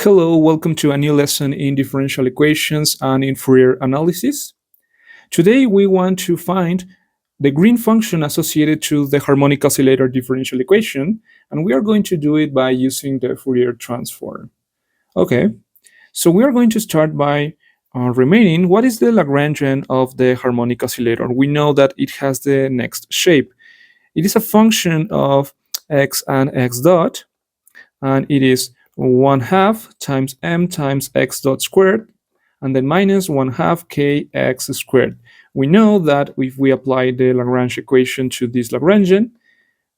Hello, welcome to a new lesson in differential equations and in Fourier analysis. Today we want to find the green function associated to the harmonic oscillator differential equation, and we are going to do it by using the Fourier transform. Okay, so we are going to start by remaining what is the Lagrangian of the harmonic oscillator. We know that it has the next shape. It is a function of x and x dot, and it is 1/2 times m times x dot squared, and then minus 1/2 kx squared. We know that if we apply the Lagrange equation to this Lagrangian,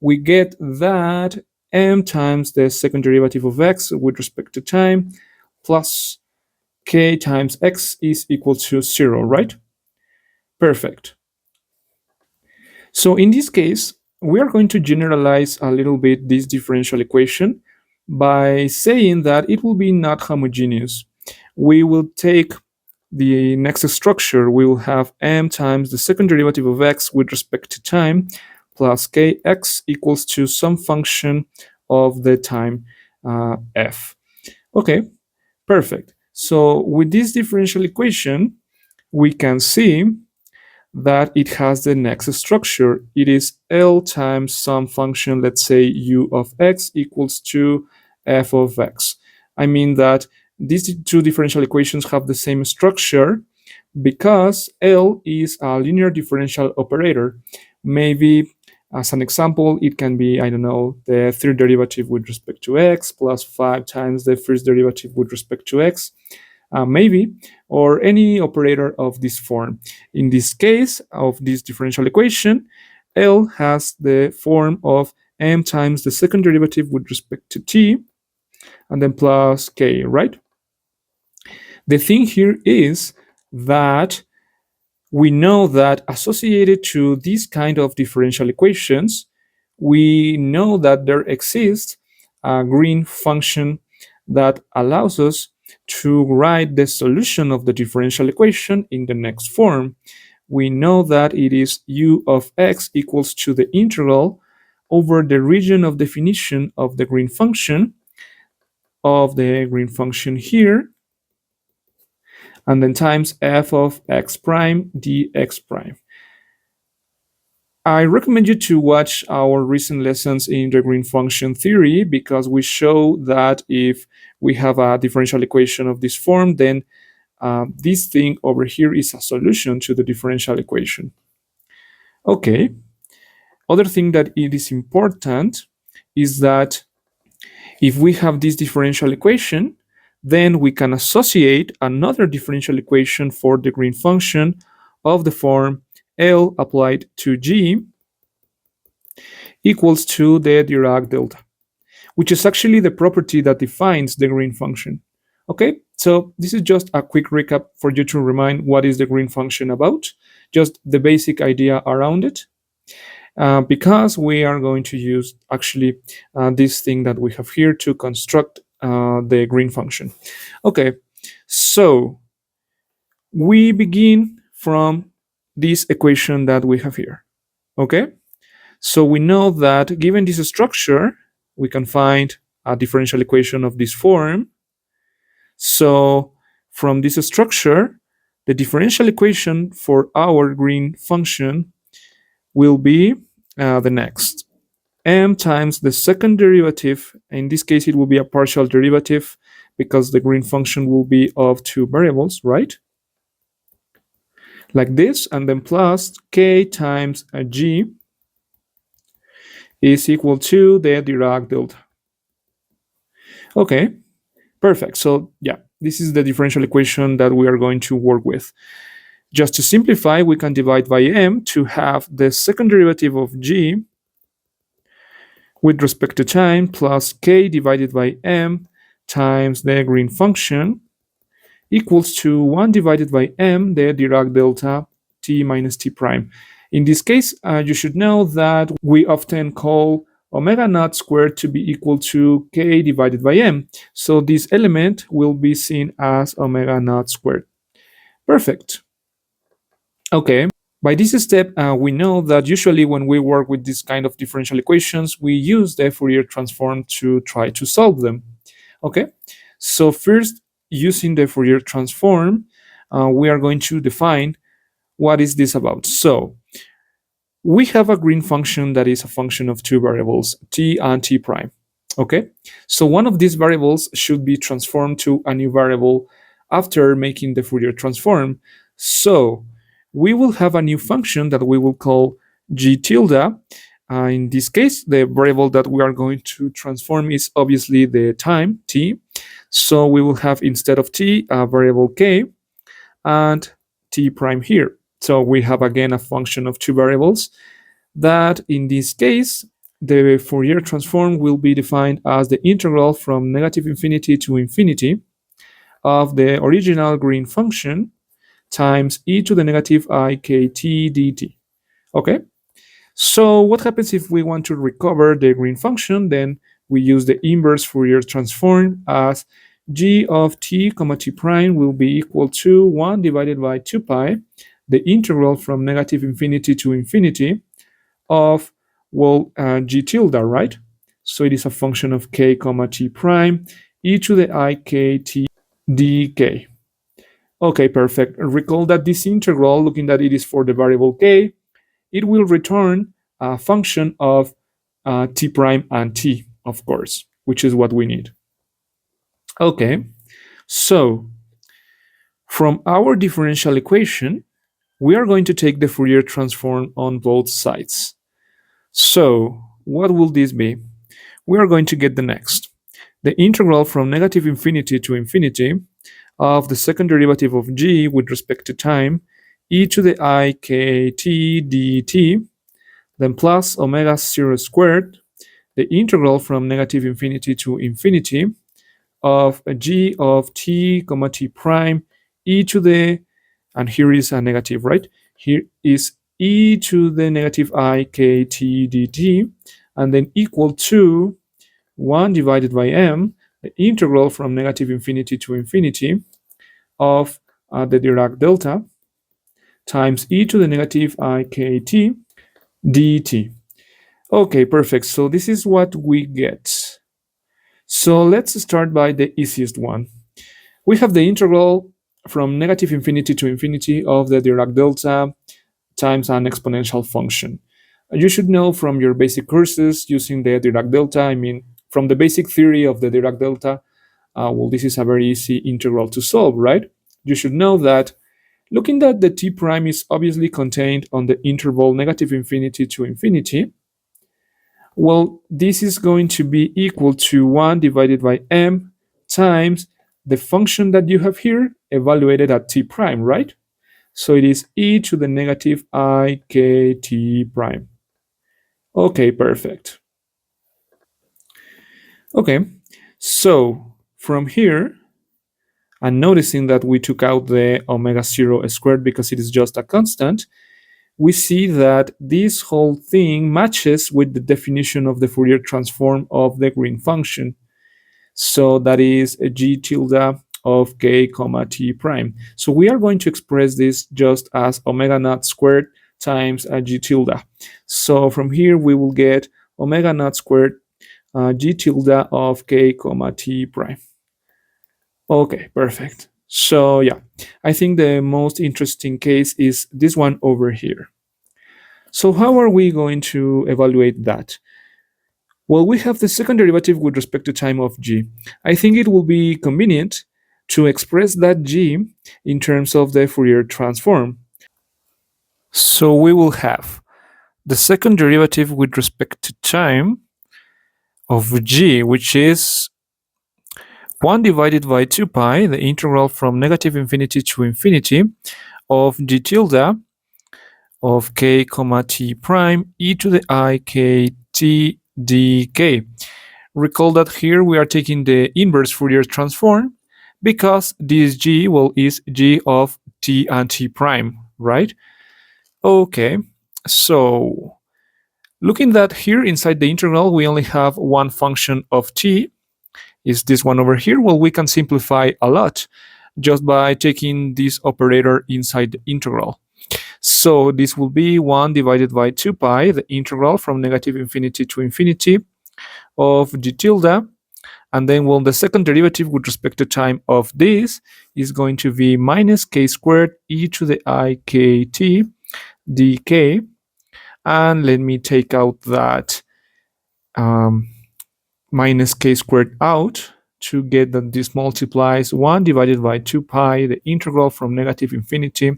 we get that m times the second derivative of x with respect to time plus k times x is equal to 0, right? Perfect. So in this case, we are going to generalize a little bit this differential equation by saying that it will be not homogeneous. We will take the next structure. We will have m times the second derivative of x with respect to time plus kx equals to some function of the time f. Okay, perfect. So with this differential equation, we can see that it has the next structure. It is L times some function, let's say u of x equals to f of x. I mean that these two differential equations have the same structure because L is a linear differential operator. Maybe as an example, it can be, I don't know, the third derivative with respect to x plus 5 times the first derivative with respect to x. Maybe, or any operator of this form. In this case of this differential equation, L has the form of m times the second derivative with respect to t, and then plus k, right? The thing here is that we know that associated to these kind of differential equations, we know that there exists a green function that allows us to write the solution of the differential equation in the next form. We know that it is u of x equals to the integral over the region of definition of the green function here, and then times f of x prime dx prime. I recommend you to watch our recent lessons in the green function theory because we show that if we have a differential equation of this form, then this thing over here is a solution to the differential equation. Okay. Other thing that it is important is that if we have this differential equation, then we can associate another differential equation for the green function of the form L applied to G equals to the Dirac delta, which is actually the property that defines the green function. Okay, so this is just a quick recap for you to remind what is the green function about, just the basic idea around it, because we are going to use actually this thing that we have here to construct the green function. Okay, so we begin from this equation that we have here. Okay, so we know that given this structure, we can find a differential equation of this form. So from this structure, the differential equation for our green function will be the next. M times the second derivative. In this case, it will be a partial derivative because the green function will be of two variables, right? Like this, and then plus k times a g is equal to the Dirac delta. Okay, perfect. So yeah, this is the differential equation that we are going to work with. Just to simplify, we can divide by m to have the second derivative of g with respect to time plus k divided by m times the green function equals to 1 divided by m, the Dirac delta t minus t prime. In this case, you should know that we often call omega naught squared to be equal to k divided by m. So this element will be seen as omega naught squared. Perfect. Okay. By this step, we know that usually when we work with this kind of differential equations, we use the Fourier transform to try to solve them. Okay, So first, using the Fourier transform, we are going to define what is this about. So we have a green function that is a function of two variables, t and t prime. Okay, so one of these variables should be transformed to a new variable after making the Fourier transform. So we will have a new function that we will call g tilde. In this case, the variable that we are going to transform is obviously the time, t. So we will have, instead of t, a variable k and t prime here. So we have again a function of two variables that, in this case, the Fourier transform will be defined as the integral from negative infinity to infinity of the original green function times e to the negative I k t dt. Okay? So what happens if we want to recover the green function? Then we use the inverse Fourier transform, as g of t comma t prime will be equal to 1 divided by 2 pi, the integral from negative infinity to infinity of, well, g tilde, right? So it is a function of k comma t prime e to the I k t dk. Okay, perfect. Recall that this integral, looking that it is for the variable k, it will return a function of t prime and t, of course, which is what we need. Okay, so from our differential equation, we are going to take the Fourier transform on both sides. So what will this be? We are going to get the next. The integral from negative infinity to infinity of the second derivative of g with respect to time, e to the I k t dt, then plus omega 0 squared, the integral from negative infinity to infinity of g of t comma t prime e to the, and here is a negative, right? Here is e to the negative I k t dt, and then equal to 1 divided by m, the integral from negative infinity to infinity of the Dirac delta times e to the negative I k t dt. Okay, perfect. So this is what we get. So let's start by the easiest one. We have the integral from negative infinity to infinity of the Dirac delta times an exponential function. You should know from your basic courses using the Dirac delta, I mean, from the basic theory of the Dirac delta, well, this is a very easy integral to solve, right? You should know that looking that the t prime is obviously contained on the interval negative infinity to infinity, well, this is going to be equal to 1 divided by m times the function that you have here evaluated at t prime, right? So it is e to the negative I k t prime. Okay, perfect. Okay, so from here, and noticing that we took out the omega 0 squared because it is just a constant, we see that this whole thing matches with the definition of the Fourier transform of the green function. So that is a g tilde of k comma t prime. So we are going to express this just as omega naught squared times a g tilde. So from here we will get omega naught squared g tilde of k comma t prime. Okay, perfect. So yeah, I think the most interesting case is this one over here. So how are we going to evaluate that? Well, we have the second derivative with respect to time of g. I think it will be convenient to express that g in terms of the Fourier transform. So we will have the second derivative with respect to time of g, which is 1 divided by 2 pi, the integral from negative infinity to infinity of g tilde of k comma t prime e to the I k t dk. Recall that here we are taking the inverse Fourier transform because this g, well, is g of t and t prime, right? Okay, so looking that here inside the integral, we only have one function of t, is this one over here. Well, we can simplify a lot just by taking this operator inside the integral. So this will be 1 divided by 2 pi, the integral from negative infinity to infinity of g tilde And then, well, the second derivative with respect to time of this is going to be minus k squared e to the I k t dk. And let me take out that minus k squared out to get that this multiplies 1 divided by 2 pi, the integral from negative infinity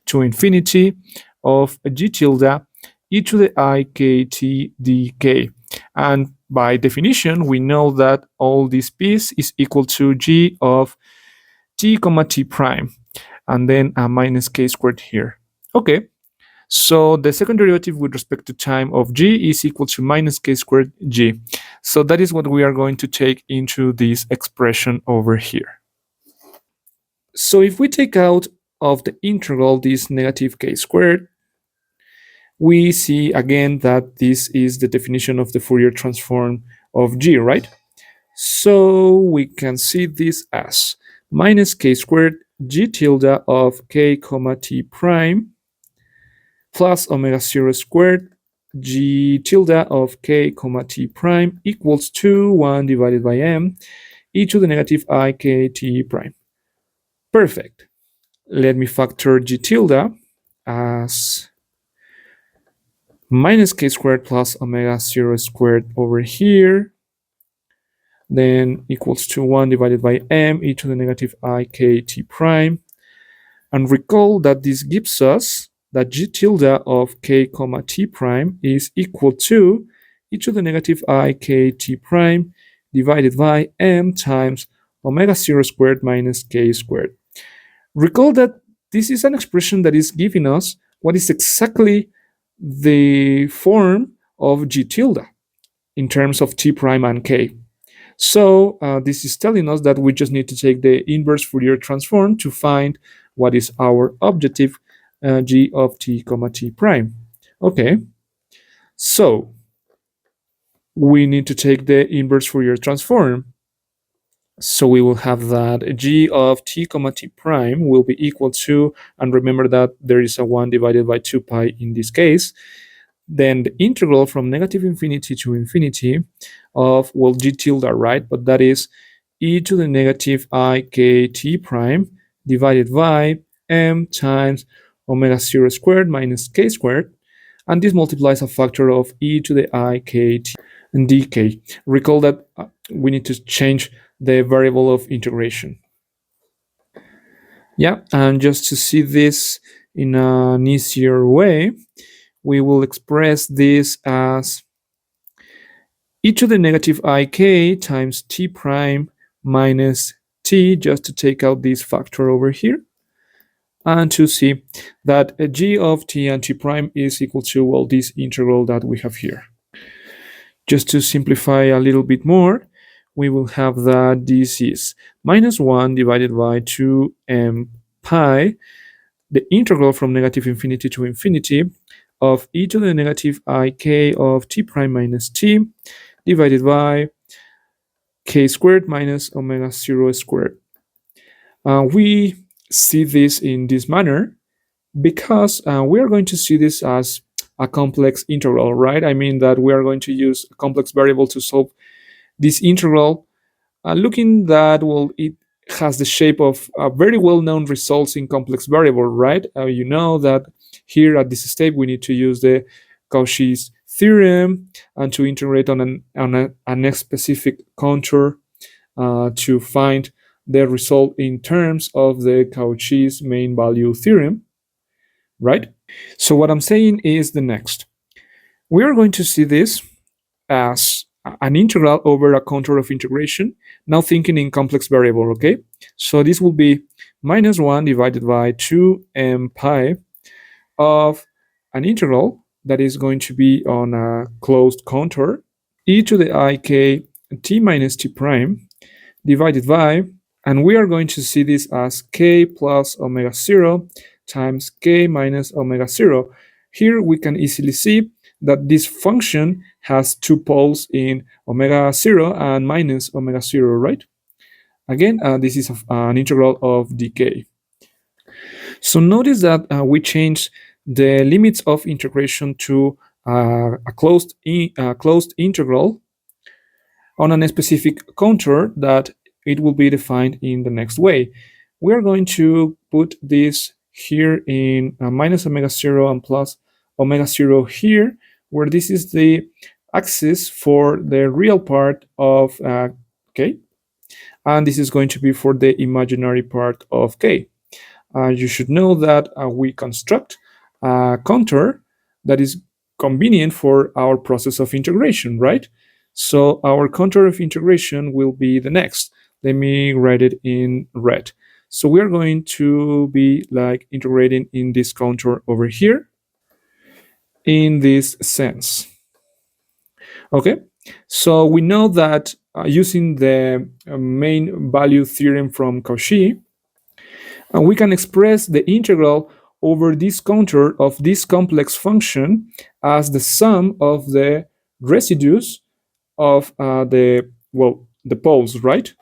to infinity of g tilde e to the I k t dk. And by definition, we know that all this piece is equal to g of t comma t prime, and then a minus k squared here. Okay, so the second derivative with respect to time of g is equal to minus k squared g. So that is what we are going to take into this expression over here. So if we take out of the integral this negative k squared, we see again that this is the definition of the Fourier transform of g, right? So we can see this as minus k squared g tilde of k comma t prime plus omega 0 squared g tilde of k comma t prime equals to 1 divided by m e to the negative I k t prime. Perfect. Let me factor g tilde as minus k squared plus omega 0 squared over here, then equals to 1 divided by m e to the negative I k t prime. And recall that this gives us that g tilde of k comma t prime is equal to e to the negative I k t prime divided by m times omega 0 squared minus k squared. Recall that this is an expression that is giving us what is exactly the form of g tilde in terms of t prime and k. So this is telling us that we just need to take the inverse Fourier transform to find what is our objective g of t comma t prime. Okay, so we need to take the inverse Fourier transform. So we will have that g of t comma t prime will be equal to, and remember that there is a 1 divided by 2 pi in this case, then the integral from negative infinity to infinity of, well, g tilde, right? But that is e to the negative I k t prime divided by m times omega 0 squared minus k squared. And this multiplies a factor of e to the I k t and dk. Recall that we need to change the variable of integration. Yeah, and just to see this in an easier way, we will express this as e to the negative ik times t prime minus t, just to take out this factor over here, and to see that g of t and t prime is equal to, well, this integral that we have here. Just to simplify a little bit more, we will have that this is minus 1 divided by 2m pi, the integral from negative infinity to infinity of e to the negative ik of t prime minus t divided by k squared minus omega 0 squared. We see this in this manner because we are going to see this as a complex integral, right? I mean that we are going to use a complex variable to solve this integral, looking that, well, it has the shape of very well-known results in complex variable, right? You know that here at this step we need to use the Cauchy's theorem and to integrate on a specific contour to find the result in terms of the Cauchy's main value theorem, right? So what I'm saying is the next. We are going to see this as an integral over a contour of integration, now thinking in complex variable, okay? So this will be minus 1 divided by 2m pi of an integral that is going to be on a closed contour, e to the ik t minus t prime divided by, and we are going to see this as k plus omega 0 times k minus omega 0. Here we can easily see that this function has two poles in omega 0 and minus omega 0, right? Again, this is an integral of dk. So notice that we changed the limits of integration to a closed integral, on a specific contour that it will be defined in the next way. We are going to put this here in minus omega 0 and plus omega 0 here, where this is the axis for the real part of k, and this is going to be for the imaginary part of k. You should know that we construct a contour that is convenient for our process of integration, right? So our contour of integration will be the next. Let me write it in red. So we are going to be like integrating in this contour over here in this sense. Okay, so we know that using the main value theorem from Cauchy, we can express the integral over this contour of this complex function as the sum of the residues of the poles, right?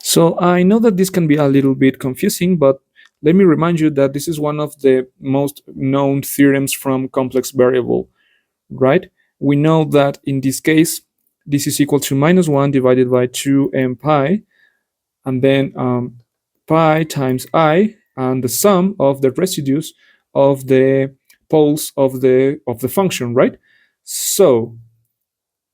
So I know that this can be a little bit confusing, but let me remind you that this is one of the most known theorems from complex variable, right? We know that in this case, this is equal to minus 1 divided by 2m pi, and then pi times I, and the sum of the residues of the poles of the function, right? So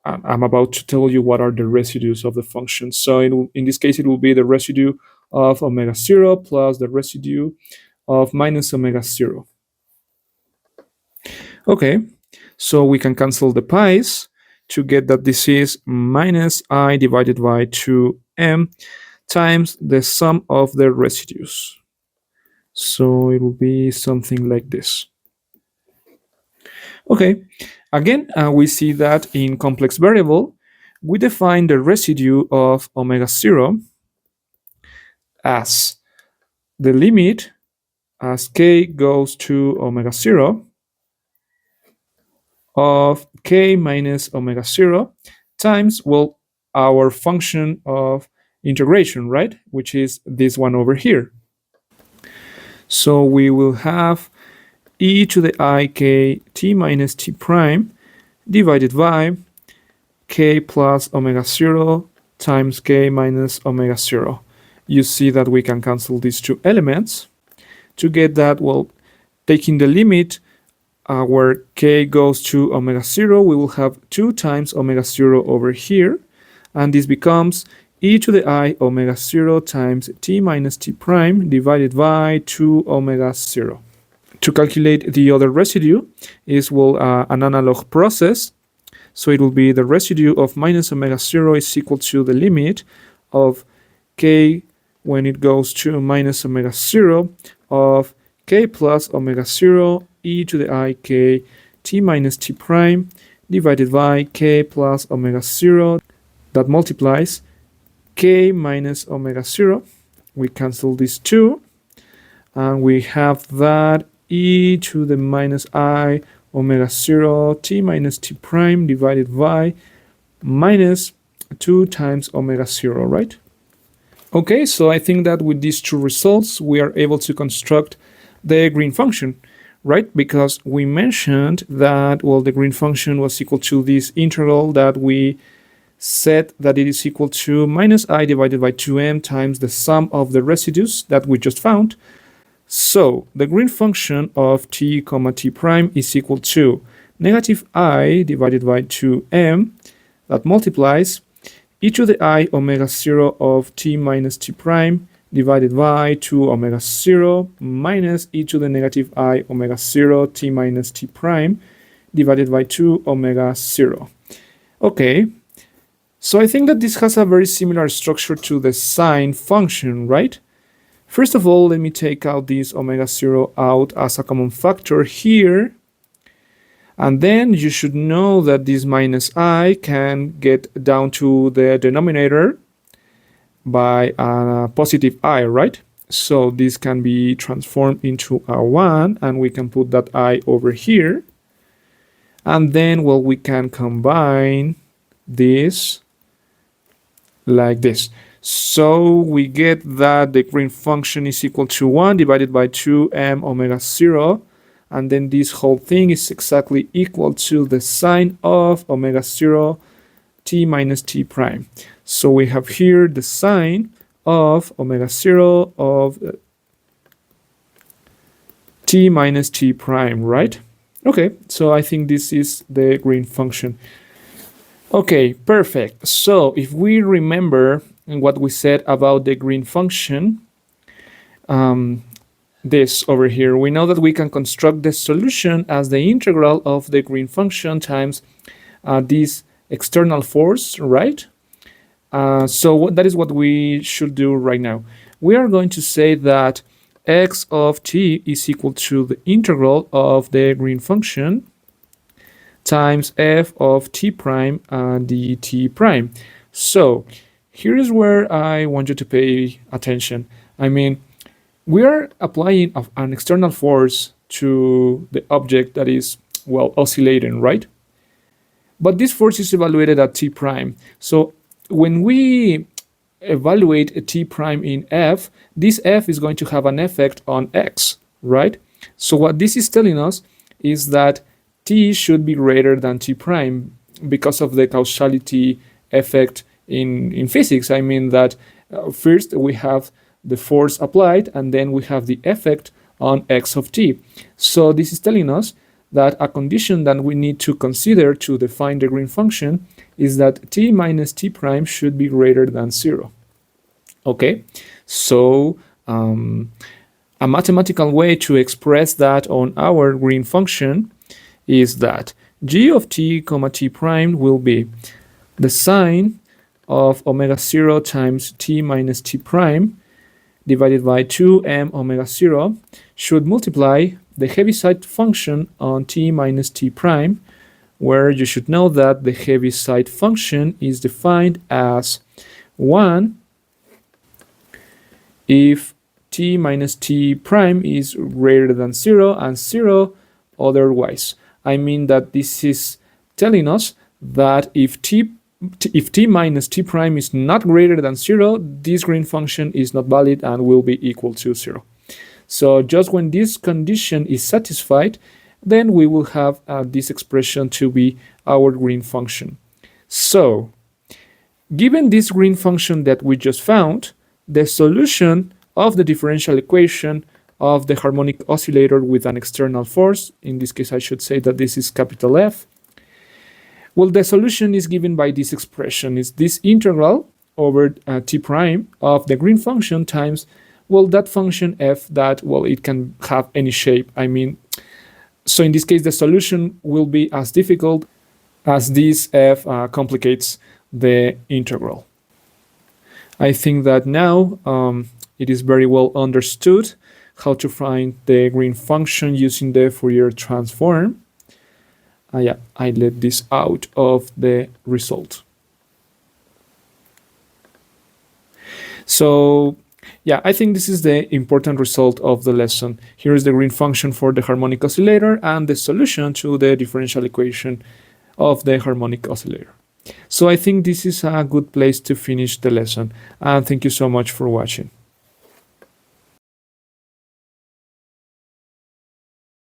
I'm about to tell you what are the residues of the function. So in this case, it will be the residue of omega 0 plus the residue of minus omega 0. Okay, so we can cancel the pi's to get that this is minus I divided by 2m times the sum of the residues. So it will be something like this. Okay, again, we see that in complex variable, we define the residue of omega 0 as the limit as k goes to omega 0 of k minus omega 0 times, well, our function of integration, right? Which is this one over here. So we will have e to the I k t minus t prime divided by k plus omega 0 times k minus omega 0. You see that we can cancel these two elements to get that, well, taking the limit where k goes to omega 0, we will have 2 times omega 0 over here, and this becomes e to the I omega 0 times t minus t prime divided by 2 omega 0. To calculate the other residue is, well, an analog process. So it will be the residue of minus omega 0 is equal to the limit of k when it goes to minus omega 0 of k plus omega 0 e to the I k t minus t prime divided by k plus omega 0 that multiplies k minus omega 0. We cancel these two, and we have that e to the minus I omega 0 t minus t prime divided by minus 2 times omega 0, right? Okay, so I think that with these two results, we are able to construct the green function, right? Because we mentioned that, well, the green function was equal to this integral that we set that it is equal to minus I divided by 2m times the sum of the residues that we just found. So the green function of t comma t prime is equal to negative I divided by 2m that multiplies e to the I omega 0 of t minus t prime divided by 2 omega 0 minus e to the negative I omega 0 t minus t prime divided by 2 omega 0. Okay, so I think that this has a very similar structure to the sine function, right? First of all, let me take out this omega 0 out as a common factor here. And then you should know that this minus I can get down to the denominator by a positive I, right? So this can be transformed into a 1, and we can put that I over here. And then, well, we can combine this like this. So we get that the green function is equal to 1 divided by 2m omega 0. And then this whole thing is exactly equal to the sine of omega 0 t minus t prime. So we have here the sine of omega 0 of t minus t prime, right? Okay, so I think this is the green function. Okay, perfect. So if we remember what we said about the green function, this over here, we know that we can construct the solution as the integral of the green function times this external force, right? So that is what we should do right now. We are going to say that x of t is equal to the integral of the green function times f of t prime and dt prime. So here is where I want you to pay attention. I mean, we are applying an external force to the object that is, well, oscillating, right? But this force is evaluated at t prime. So when we evaluate a t prime in f, this f is going to have an effect on x, right? So what this is telling us is that t should be greater than t prime because of the causality effect in physics. I mean that first we have the force applied and then we have the effect on x of t. So this is telling us that a condition that we need to consider to define the green function is that t minus t prime should be greater than 0. Okay, so a mathematical way to express that on our green function is that g of t comma t prime will be the sine of omega 0 times t minus t prime divided by 2m omega 0 should multiply the Heaviside function on t minus t prime, where you should know that the Heaviside function is defined as 1 if t minus t prime is greater than 0 and 0 otherwise. I mean that this is telling us that if t minus t prime is not greater than 0, this green function is not valid and will be equal to 0. So just when this condition is satisfied, then we will have this expression to be our green function. So given this green function that we just found, the solution of the differential equation of the harmonic oscillator with an external force, in this case I should say that this is capital F, well, the solution is given by this expression. It's this integral over t prime of the green function times, well, that function f that, well, it can have any shape. I mean, so in this case, the solution will be as difficult as this f complicates the integral. I think that now it is very well understood how to find the green function using the Fourier transform. Yeah, I let this out of the result. So yeah, I think this is the important result of the lesson. Here is the green function for the harmonic oscillator and the solution to the differential equation of the harmonic oscillator. So I think this is a good place to finish the lesson. And thank you so much for watching.